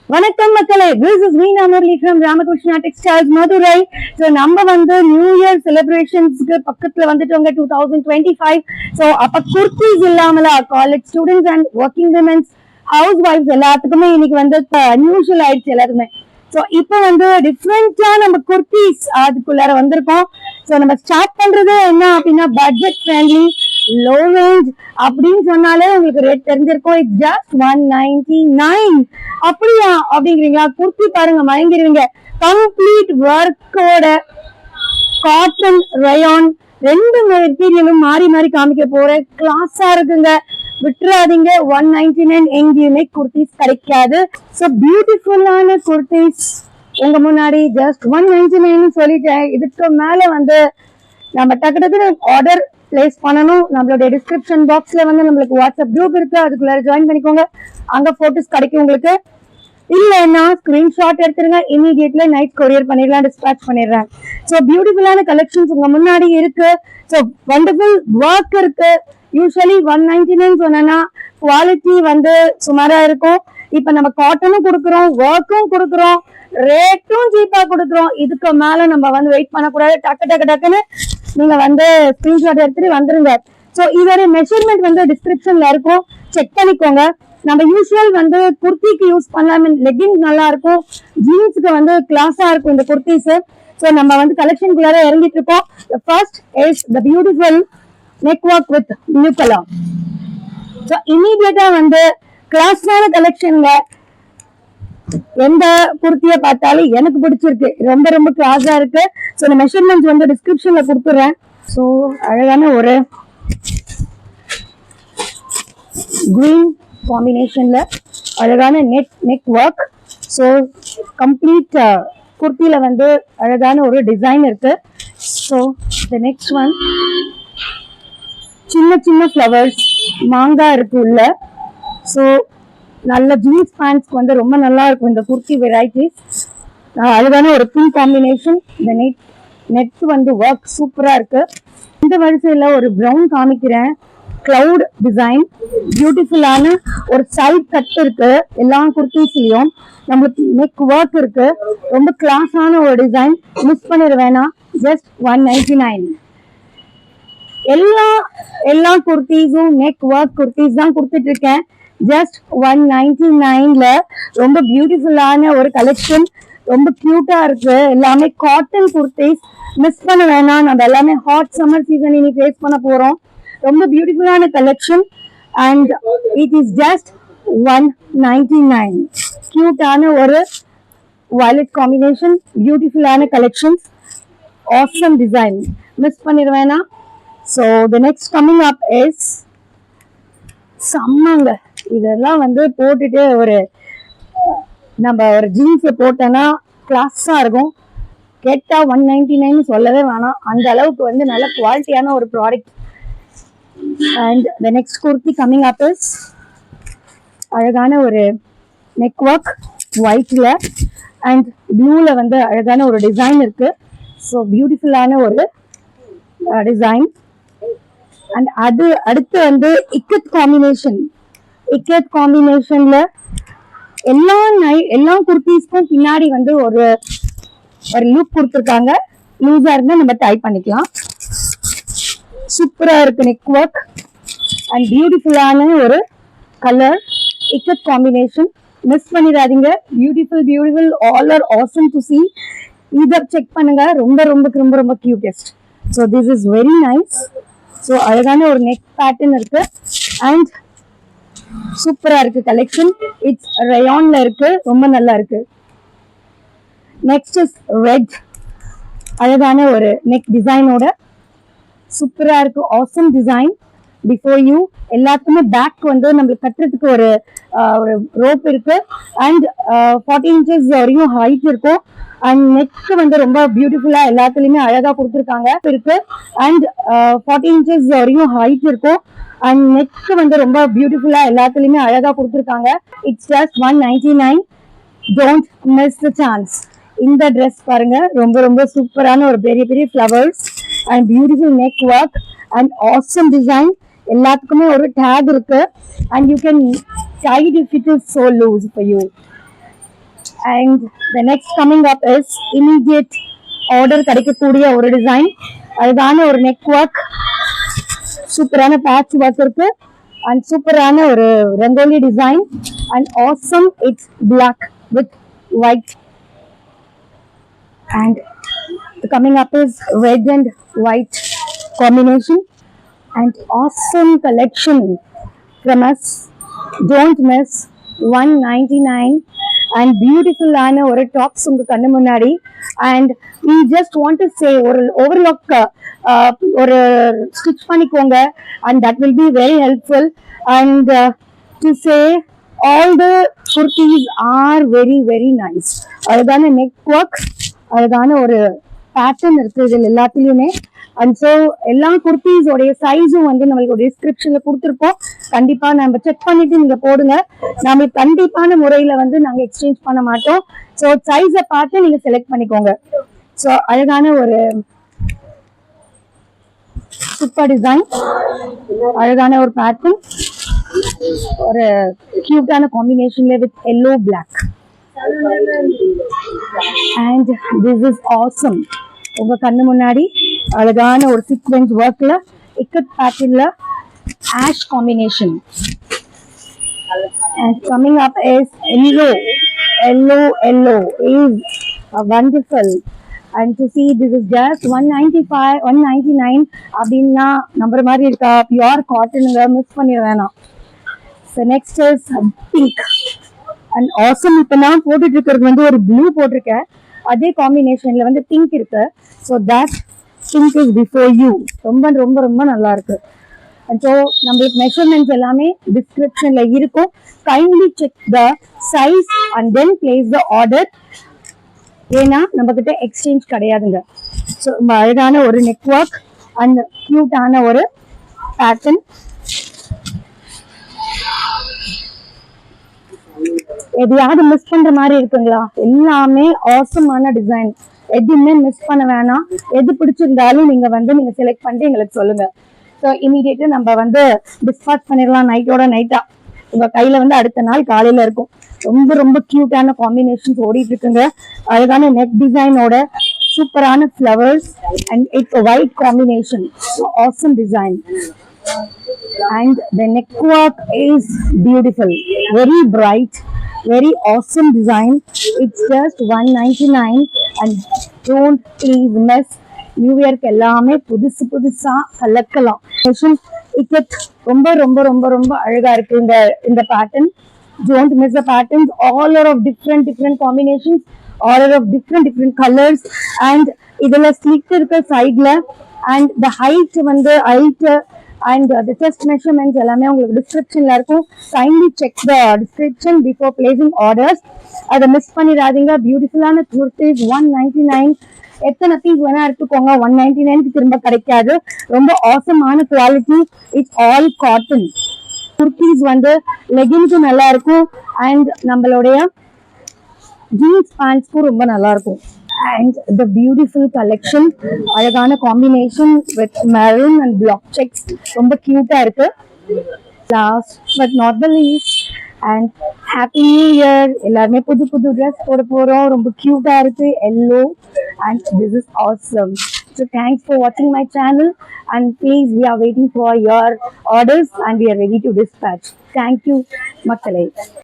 வணக்கம் மக்களே, this is Veena Murali from Ramakrishna Textiles Madurai. So நம்ம வந்து நியூ இயர் செலிப்ரேஷன்ஸ்க்கு பக்கத்துல வந்துட்டோங்க 2025. So அப்ப குர்த்திஸ் இல்லாமல college students and working women's house wives எல்லாத்துக்குமே இன்னைக்கு வந்து அன்யூஷுவல் ஆயிடுச்சு எல்லாருமே. ஸோ இப்போ வந்து டிஃப்ரெண்டா நம்ம குர்த்திஸ் அதுக்குள்ளார வந்திருக்கோம். ஸோ நம்ம ஸ்டார்ட் பண்றது என்ன அப்படின்னா பட்ஜெட் ஃப்ரெண்ட்லி லோ ரேஞ்ச் அப்படின்னு சொன்னாலே உங்களுக்கு ரேட் தெரிஞ்சிருக்கும். It's just 199. அப்படியா அப்படிங்கிறீங்களா? குர்த்தி பாருங்க மயங்கிருவீங்க. கம்ப்ளீட் ஒர்க்கோட காட்டன் ரயான் ரெண்டு மெட்டீரியலும் மாறி மாறி காமிக்க போறேன். கிளாஸா இருக்குங்க, விட்டுறாதீங்க. 199 எங்கேயுமே குர்த்திஸ் கிடைக்காது. ஸோ பியூட்டிஃபுல்லான குர்த்திஸ் உங்க முன்னாடி ஜஸ்ட் 199 சொல்லிட்டேன். இதுக்கு மேல வந்து நம்ம டக்கு டக்குனு ஆர்டர் பிளேஸ் பண்ணணும். நம்மளுடைய டிஸ்கிரிப்ஷன் பாக்ஸ்ல வந்து நம்மளுக்கு வாட்ஸ்அப் குரூப் இருக்கு, அதுக்குள்ள ஜாயின் பண்ணிக்கோங்க. அங்க போட்டோஸ் கிடைக்கும் உங்களுக்கு. இல்லைன்னா ஸ்கிரீன்ஷாட் எடுத்துருங்க, இமீடியட்ல நைட் கொரியர் பண்ணிடலாம், டிஸ்பேச் பண்ணிடுறேன். ஸோ பியூட்டிஃபுல்லான கலெக்ஷன்ஸ் உங்க முன்னாடி இருக்கு. ஸோ வண்டர்ஃபுல் ஒர்க் இருக்கு. யூஸ்வலி 199 சொன்னா குவாலிட்டி வந்து சுமாரா இருக்கும். இப்ப நம்ம காட்டனும் கொடுக்குறோம், ஒர்க்கும் கொடுக்குறோம், ரேட்டும் சீப்பா கொடுக்குறோம். இதுக்கு மேல நம்ம வந்து வெயிட் பண்ணக்கூடாது. டக்கு டக்கு டக்குன்னு நீங்க வந்து ஸ்கிரீன்ஷாட் எடுத்துட்டு வந்துருங்க. ஸோ இதோட மெஷர்மெண்ட் வந்து டிஸ்கிரிப்ஷன்ல இருக்கும், செக் பண்ணிக்கோங்க. நம்ம யூஸ்வல் வந்து குர்த்திக்கு யூஸ் பண்ணலாம், லெகின்ஸ் நல்லா இருக்கும், ஜீன்ஸுக்கு வந்து கிளாஸா இருக்கும் இந்த குர்த்திஸ். ஸோ நம்ம வந்து கலெக்ஷனுக்குள்ளார இறங்கிட்டு இருக்கோம். First is the beautiful neck work with blue colour. So இமீடியட்டா வந்து கிளாஸான கலெக்ஷன்ல எந்த குர்த்தியை பார்த்தாலும் எனக்கு பிடிச்சிருக்கு, ரொம்ப ரொம்ப கிளாஸா இருக்கு. ஸோ இந்த மெஷர்மெண்ட்ஸ் வந்து டிஸ்கிரிப்ஷன்ல கொடுத்துறேன். ஸோ அழகான ஒரு கிரீன் காம்பினேஷன்ல அழகான நெக் ஒர்க். ஸோ கம்ப்ளீட் குர்த்தியில வந்து அழகான ஒரு டிசைன் இருக்கு. ஸோ த நெக்ஸ்ட் ஒன் சின்ன சின்ன ஃப்ளவர்ஸ் மாங்காய் இருக்கு உள்ள. ஸோ நல்ல ஜீன்ஸ் பேண்ட்ஸ்க்கு வந்து ரொம்ப நல்லா இருக்கும் இந்த குர்த்தி வெரைட்டிஸ். அழகான ஒரு பிங்க் காம்பினேஷன். இந்த நெட் வந்து ஒர்க் சூப்பரா இருக்கு. இந்த வரிசையில ஒரு ப்ரௌன் காமிக்கிறேன், கிளவுட் டிசைன். பியூட்டிஃபுல்லான ஒரு சைட் கட் இருக்கு எல்லா குர்த்திஸ்லயும். நம்மளுக்கு நெக் ஒர்க் இருக்கு, ரொம்ப கிளாஸான ஒரு டிசைன். மிஸ் பண்ணிட வேணாம். ஜஸ்ட் 199. எல்லா குர்த்திஸும் நெக் ஒர்க் குர்த்திஸ் தான் கொடுத்துட்டு இருக்கேன். ஜஸ்ட் 199ல ரொம்ப பியூட்டிஃபுல்லான ஒரு கலெக்ஷன், ரொம்ப கியூட்டா இருக்கு. எல்லாமே காட்டன் குர்த்திஸ், மிஸ் பண்ண வேணாம். நம்ம எல்லாமே ஹாட் சம்மர் சீசன் இனி ஃபேஸ் பண்ண போறோம். ரொம்ப பியூட்டிஃபுல்லான collection and it is just 199. கியூட்டான ஒரு வயலட் காம்பினேஷன், பியூட்டிஃபுல்லான கலெக்ஷன்ஸ், ஆசம் டிசைன், மிஸ் பண்ணிட வேணாம். So the next coming up is சம்மங்க. இதெல்லாம் வந்து போட்டுட்டு நம்ம ஒரு ஜீன்ஸ் போட்டோன்னா கிளாஸா இருக்கும். கேட்டா 199 சொல்லவே வேணாம், அந்த அளவுக்கு வந்து நல்ல குவாலிட்டியான ஒரு product. And the next kurti coming up is அழகான ஒரு நெக் ஒர்க் ஒயிட்ல அண்ட் ப்ளூல வந்து அழகான ஒரு டிசைன் இருக்கு. ஸோ பியூட்டிஃபுல்லான ஒரு டிசைன். அண்ட் அது அடுத்து வந்து இக்கத் காம்பினேஷன்ல எல்லா குர்த்திஸ்க்கும் பின்னாடி வந்து ஒரு லுக் கொடுத்துருக்காங்க. லூஸா இருந்தா நம்ம டைப் பண்ணிக்கலாம். சூப்பரா இருக்கு நெக் ஒர்க் அண்ட் பியூட்டிஃபுல்லான ஒரு கலர் இக்கத் காம்பினேஷன். மிஸ் பண்ணிடாதீங்க. Beautiful all R awesome to see. இதை செக் பண்ணுங்க, ரொம்ப ரொம்ப ரொம்ப ரொம்ப cutest. So this is very nice. So அழகான ஒரு நெக் பேட்டர்ன் இருக்கு அண்ட் சூப்பரா இருக்கு கலெக்ஷன். இட்ஸ் ரயான்ல இருக்கு, ரொம்ப நல்லா இருக்கு. Next is red. அழகான ஒரு நெக் டிசைனோட சூப்பரா இருக்கு, ஆசம் டிசைன். பிஃபோர் யூ எல்லாத்துக்குமே பேக் வந்து நம்மளுக்கு கட்டுறதுக்கு ஒரு ரோப் இருக்கு அண்ட் 40 inches வரையும் ஹைட் இருக்கும். அண்ட் நெக் வந்து ரொம்ப பியூட்டிஃபுல்லா எல்லாத்துலயுமே அழகா கொடுத்துருக்காங்க இருக்கு. அண்ட் 40 inches வரையும் ஹைட் இருக்கும். அண்ட் நெக் வந்து ரொம்ப பியூட்டிஃபுல்லா எல்லாத்துலயுமே அழகா கொடுத்துருக்காங்க. It's just 199. Don't miss the chance. இந்த ட்ரெஸ் பாருங்க, ரொம்ப ரொம்ப சூப்பரான ஒரு பெரிய பெரிய flowers and beautiful neck work and awesome design. எல்லாத்துக்குமே ஒரு டேக் இருக்கு and you can tie it if it is so loose for you. And the next coming up is immediate order கிடைக்கக்கூடிய ஒரு டிசைன். அதுதான ஒரு நெக் ஒர்க், சூப்பரான patch work இருக்கு and சூப்பரான ஒரு rangoli design and awesome. It's black with white and coming up is red and white combination and awesome collection from us. Don't miss. 199 and beautiful ஆன ஒரு டாப்ஸ் உங்க கண்ணு முன்னாடி. and we just want to say ஒரு overlock ஒரு stitch பண்ணிக்கோங்க and that will be very helpful. and to say all the kurtis are very very nice. அதுதான neck work, அதுதான ஒரு பேட்டர்ன் இருக்கு இதில் எல்லாத்துலயுமே. அண்ட் ஸோ எல்லா குர்த்திஸ் உடைய சைஸும் வந்து நம்மளுக்கு டிஸ்கிரிப்ஷன்ல கொடுத்துருப்போம். கண்டிப்பா நம்ம செக் பண்ணிட்டு நீங்க போடுங்க. நம்மளுக்கு கண்டிப்பான முறையில வந்து நாங்க எக்ஸ்சேஞ்ச் பண்ண மாட்டோம். ஸோ சைஸை பார்த்து நீங்க செலக்ட் பண்ணிக்கோங்க. ஸோ அழகான ஒரு சூப்பர் டிசைன், அழகான ஒரு பேட்டர்ன், ஒரு கியூட்டான காம்பினேஷன்ல with yellow black. and this is awesome. உங்க கண்ணு முன்னாடி அழகான ஒரு சீக்வென்ஸ் ஒர்க்ல இக்கட் பேட்டர்ன்ல ash combination. and coming up is yellow is wonderful. and to see this is just 195 199 அப்படின்னா நம்புற மாதிரி இருக்கா? பியூர் காட்டனுங்க, மிஸ் பண்ணிட வேணாம். so next is pink and awesome. இப்ப நான் போட்டுட்டு இருக்கிறது வந்து ஒரு ப்ளூ போட்டிருக்கேன், அதே காம்பினேஷன்ல வந்து பிங்க் இருக்கு. So that pink is before you. ரொம்ப ரொம்ப ரொம்ப நல்லா இருக்கு. ஸோ நம்மளுக்கு மெஷர்மெண்ட்ஸ் எல்லாமே டிஸ்கிரிப்ஷன்ல இருக்கும். Kindly check the size and then place the order. ஏன்னா நம்ம கிட்ட எக்ஸ்சேஞ்ச் கிடையாதுங்க. ஸோ ரொம்ப அழகான ஒரு நெக் ஒர்க் அண்ட் கியூட்டான ஒரு பேட்டர்ன். எதையாவது மிஸ் பண்ற மாதிரி இருக்குங்களா? எல்லாமே ஆசமான டிசைன், எதுவுமே மிஸ் பண்ண வேணாம். எது பிடிச்சிருந்தாலும் நீங்க செலக்ட் பண்ணிட்டு எங்களுக்கு சொல்லுங்க. ஸோ இமீடியட்டா நம்ம டிஸ்பாச் பண்ணிடலாம் நைட்டோட நைட்டா. உங்க கையில அடுத்த நாள் காலையில இருக்கும். ரொம்ப ரொம்ப கியூட்டான காம்பினேஷன்ஸ் ஓடிட்டு இருக்குங்க. அழகான நெக் டிசைனோட சூப்பரான flowers and it's white combination. Awesome design. and the neck work is beautiful, very bright, very awesome design. It's just 199 and don't please miss. New இயர்க்கு எல்லாமே புதுசு புதுசா கலக்கலாம். இக்கட் ரொம்ப ரொம்ப ரொம்ப ரொம்ப அழகா இருக்கு இந்த pattern. don't miss the patterns. all are of different combinations, all are of different colors. and இதுல ஸ்லிட் இருக்க சைட்ல and the height height and the chest measurements எல்லாமே உங்களுக்கு டிஸ்கிரிப்ஷன்ல இருக்கும். kindly check the description before placing orders. அதை miss பண்ணிடாதீங்க. பியூட்டிஃபுல்லான குர்த்திஸ் 199. எத்தனை பீஸ் வேணா எடுத்துக்கோங்க, 199க்கு திரும்ப கிடைக்காது. ரொம்ப ஆசமான quality. It's all cotton. Kurtis லெகின்ஸும் நல்லா இருக்கும் அண்ட் நம்மளுடைய ஜீன்ஸ் பேண்ட்ஸ்க்கும் ரொம்ப நல்லா இருக்கும். and the beautiful collection, அழகான combination with maroon and block checks, ரொம்ப கியூட்டா இருக்கு. last but not the least, and happy new year. எல்லாருமே புது புது dress போட போறோம். ரொம்ப கியூட்டா இருக்கு yellow and this is awesome. so thanks for watching my channel and please we are waiting for your orders and we are ready to dispatch. thank you மக்களே.